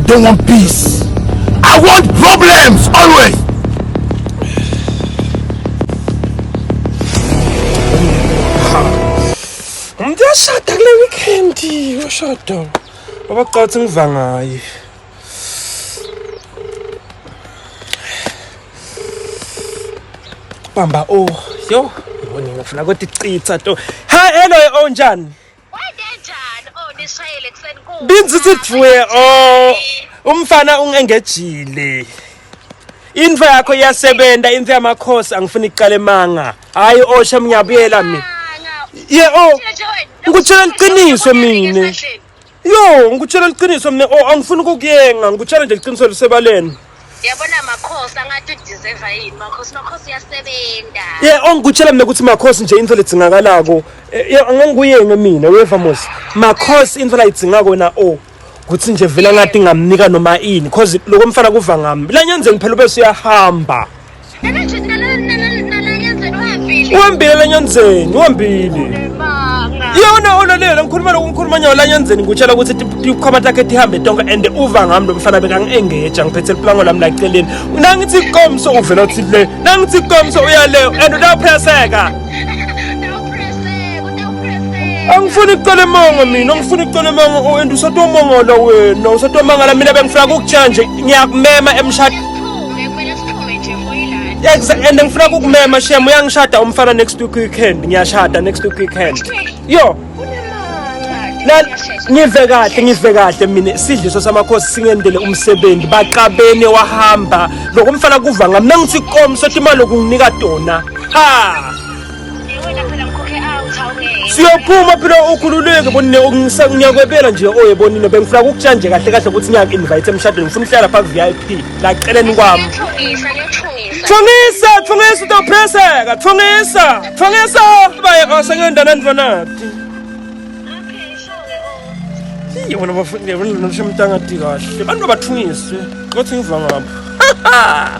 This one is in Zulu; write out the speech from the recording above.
don't want peace. I want problems always. Ngiyashada kule weekend, washada. Abaqathi ngivangayi. Bamba yo yibona ngifuna ukuthi icitha to. Ha hello onjani? Wayenjani? Nishayele ekseni ku. Binzithi dvuwe umfana ungengejile. Info yakho iyasebenza, info yamakhosi angifuni iqale manga. Hayi osha ngiyabuyela mina. Ngikutshela iqiniso mina. Yo, ngikutshela iqiniso mina. Angifuni ukukuyenga, ngikutshela nje iqiniso lisebaleni. Yabona makhosi angathi udeserve yini makhosi yasebenza. Ngikutshela mina ukuthi makhosi nje into ledzingakalako. Angangikuyenge mina weva mos. Makhosi into la idzingako na kuthi nje vela ngathi ngamnika noma ini because lokho mfana kuva ngami. La nyanzeni phela ube siyahamba. Uhambile la nyanzeni, uhambile. Yona olalela ngikhuluma lokukhuluma nyawo la nyanzeni ngutshela ukuthi ikhoma takhe ihambe tonke and uva ngami lo mfana beka ngiengeja ngiphethe iplango lami la eceleni. Nangithi ikomso uvela uthi le. Nangithi ikomso uya le and udapresseka. Angifuni uqale mongo mina, angifuni uqale mongo and usatomongala wena, usatomangala mina bengifuna ukutshela nje ngiyakumema emshado. And ngifuna ukukumema shem uyangishada umfana next weekend, ngiyashada next weekend. Yo. La ngive kahle mina sidliso samakhosi singendele umsebenzi baqabene wahamba lokho mfana kuva ngami nangithi ikomso ethi imali okunginika dona. Ha. Siyophuma phela ukhululeke bonine ngiyakwebela nje oyebonile bengifuna ukutshela nje kahle ukuthi ngiyaku-invite emshadweni ngifuna uhlala pha VIP la eceleni kwami. Thungisa utopresseka thungisa baye sengiyendana ndvanati. Yona bafundi yabona noshamtanga kahle bantu bathungise kothi ngiva ngapha.